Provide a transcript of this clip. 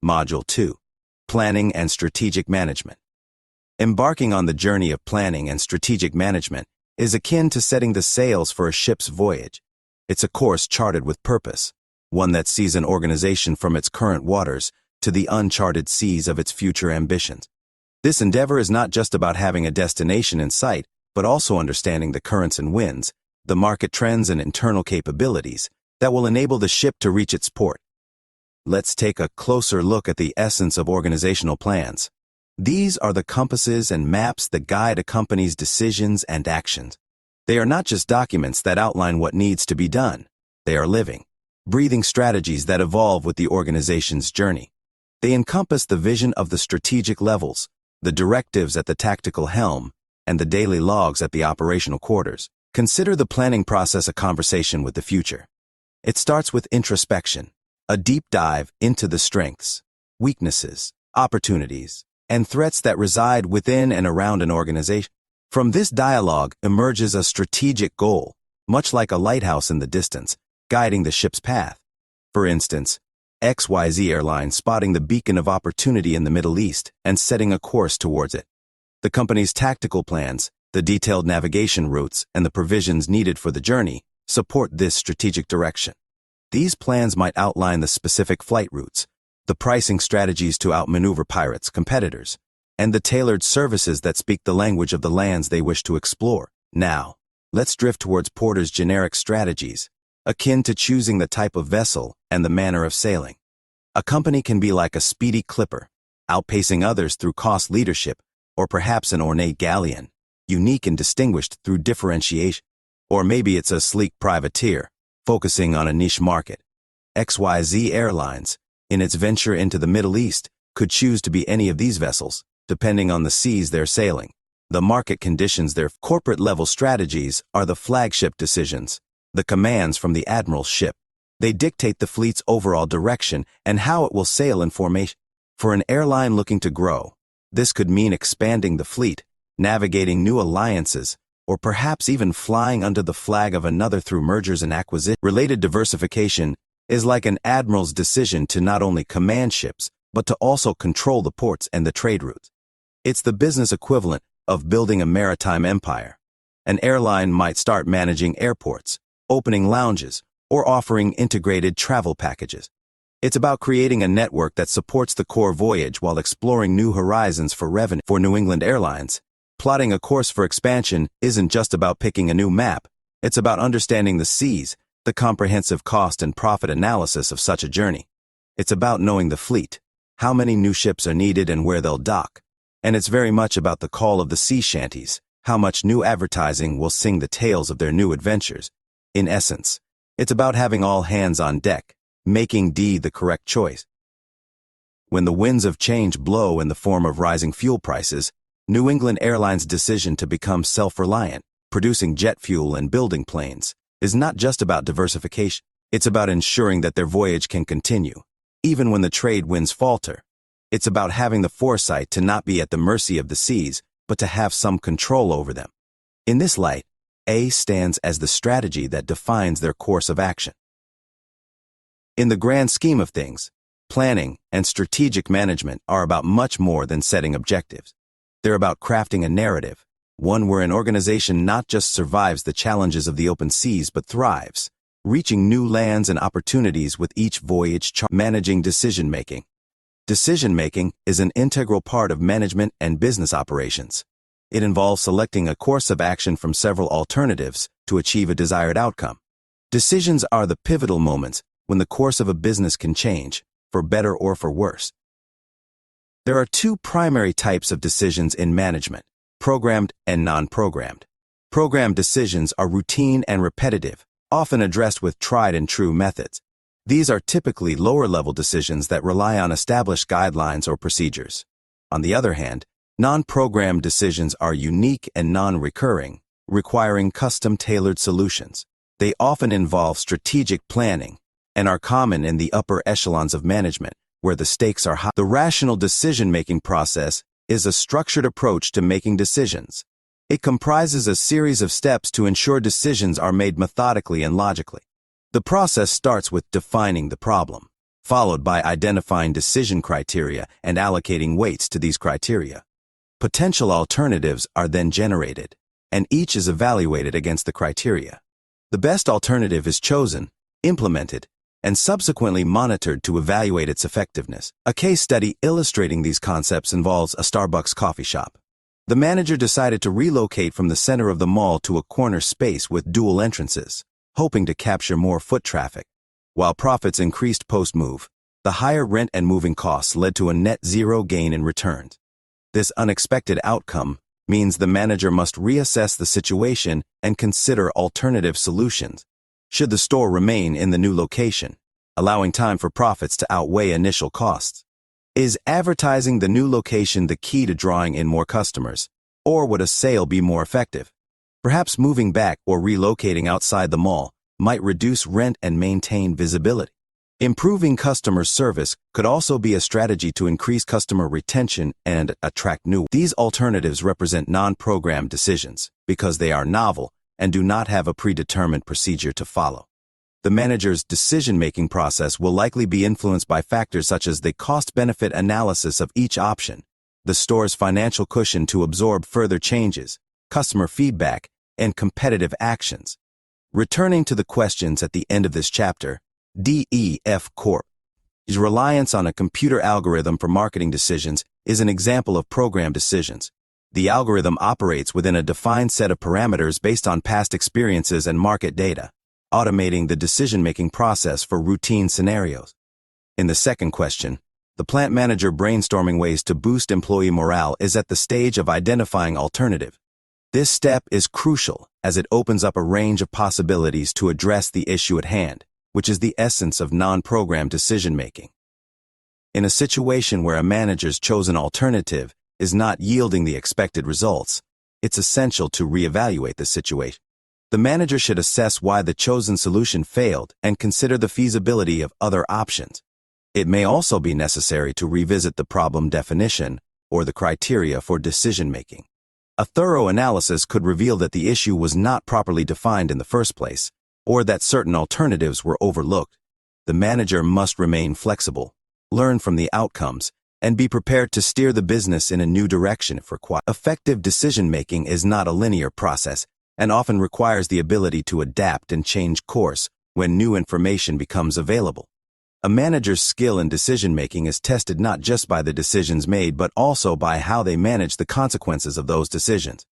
Module 2. Planning and Strategic Management. Embarking on the journey of planning and strategic management is akin to setting the sails for a ship's voyage. It's a course charted with purpose, one that sees an organization from its current waters to the uncharted seas of its future ambitions. This endeavor is not just about having a destination in sight, but also understanding the currents and winds, the market trends and internal capabilities that will enable the ship to reach its port. Let's take a closer look at the essence of organizational plans. These are the compasses and maps that guide a company's decisions and actions. They are not just documents that outline what needs to be done. They are living, breathing strategies that evolve with the organization's journey. They encompass the vision of the strategic levels, the directives at the tactical helm, and the daily logs at the operational quarters. Consider the planning process a conversation with the future. It starts with introspection, a deep dive into the strengths, weaknesses, opportunities, and threats that reside within and around an organization. From this dialogue emerges a strategic goal, much like a lighthouse in the distance, guiding the ship's path. For instance, XYZ Airline spotting the beacon of opportunity in the Middle East and setting a course towards it. The company's tactical plans, the detailed navigation routes, and the provisions needed for the journey support this strategic direction. These plans might outline the specific flight routes, the pricing strategies to outmaneuver pirates, competitors, and the tailored services that speak the language of the lands they wish to explore. Now, let's drift towards Porter's generic strategies, akin to choosing the type of vessel and the manner of sailing. A company can be like a speedy clipper, outpacing others through cost leadership, or perhaps an ornate galleon, unique and distinguished through differentiation. Or maybe it's a sleek privateer, focusing on a niche market. XYZ Airlines, in its venture into the Middle East, could choose to be any of these vessels, depending on the seas they're sailing, the market conditions. Their corporate-level strategies are the flagship decisions, the commands from the admiral's ship. They dictate the fleet's overall direction and how it will sail in formation. For an airline looking to grow, this could mean expanding the fleet, navigating new alliances, or perhaps even flying under the flag of another through mergers and acquisitions. Related diversification is like an admiral's decision to not only command ships, but to also control the ports and the trade routes. It's the business equivalent of building a maritime empire. An airline might start managing airports, opening lounges, or offering integrated travel packages. It's about creating a network that supports the core voyage while exploring new horizons for revenue. For New England Airlines, plotting a course for expansion isn't just about picking a new map. It's about understanding the seas, the comprehensive cost and profit analysis of such a journey. It's about knowing the fleet, how many new ships are needed and where they'll dock. And it's very much about the call of the sea shanties, how much new advertising will sing the tales of their new adventures. In essence, it's about having all hands on deck, making the correct choice. When the winds of change blow in the form of rising fuel prices, New England Airlines' decision to become self-reliant, producing jet fuel and building planes, is not just about diversification. It's about ensuring that their voyage can continue, even when the trade winds falter. It's about having the foresight to not be at the mercy of the seas, but to have some control over them. In this light, A stands as the strategy that defines their course of action. In the grand scheme of things, planning and strategic management are about much more than setting objectives. They're about crafting a narrative, one where an organization not just survives the challenges of the open seas but thrives, reaching new lands and opportunities with each voyage. Managing decision-making. Decision-making is an integral part of management and business operations. It involves selecting a course of action from several alternatives to achieve a desired outcome. Decisions are the pivotal moments when the course of a business can change, for better or for worse. There are two primary types of decisions in management: programmed and non-programmed. Programmed decisions are routine and repetitive, often addressed with tried-and-true methods. These are typically lower-level decisions that rely on established guidelines or procedures. On the other hand, non-programmed decisions are unique and non-recurring, requiring custom-tailored solutions. They often involve strategic planning and are common in the upper echelons of management, where the stakes are high. The rational decision-making process is a structured approach to making decisions. It comprises a series of steps to ensure decisions are made methodically and logically. The process starts with defining the problem. followed by identifying decision criteria and allocating weights to these criteria. Potential alternatives are then generated, and each is evaluated against the criteria. The best alternative is chosen, implemented, and subsequently monitored to evaluate its effectiveness. A case study illustrating these concepts involves a Starbucks coffee shop. The manager decided to relocate from the center of the mall to a corner space with dual entrances, hoping to capture more foot traffic. While profits increased post-move, the higher rent and moving costs led to a net zero gain in returns. This unexpected outcome means the manager must reassess the situation and consider alternative solutions. Should the store remain in the new location, allowing time for profits to outweigh initial costs? Is advertising the new location the key to drawing in more customers, or would a sale be more effective? Perhaps moving back or relocating outside the mall might reduce rent and maintain visibility. Improving customer service could also be a strategy to increase customer retention and attract new. These alternatives represent non-programmed decisions because they are novel and do not have a predetermined procedure to follow. The manager's decision-making process will likely be influenced by factors such as the cost-benefit analysis of each option, the store's financial cushion to absorb further changes, customer feedback, and competitive actions. Returning to the questions at the end of this chapter, DEF Corp.'s reliance on a computer algorithm for marketing decisions is an example of programmed decisions. The algorithm operates within a defined set of parameters based on past experiences and market data, automating the decision-making process for routine scenarios. In the second question, the plant manager brainstorming ways to boost employee morale is at the stage of identifying alternative. This step is crucial as it opens up a range of possibilities to address the issue at hand, which is the essence of non-programmed decision-making. In a situation where a manager's chosen alternative is not yielding the expected results, it's essential to reevaluate the situation. The manager should assess why the chosen solution failed and consider the feasibility of other options. It may also be necessary to revisit the problem definition or the criteria for decision-making. A thorough analysis could reveal that the issue was not properly defined in the first place, or that certain alternatives were overlooked. The manager must remain flexible, learn from the outcomes, and be prepared to steer the business in a new direction if required. Effective decision-making is not a linear process and often requires the ability to adapt and change course when new information becomes available. A manager's skill in decision-making is tested not just by the decisions made but also by how they manage the consequences of those decisions.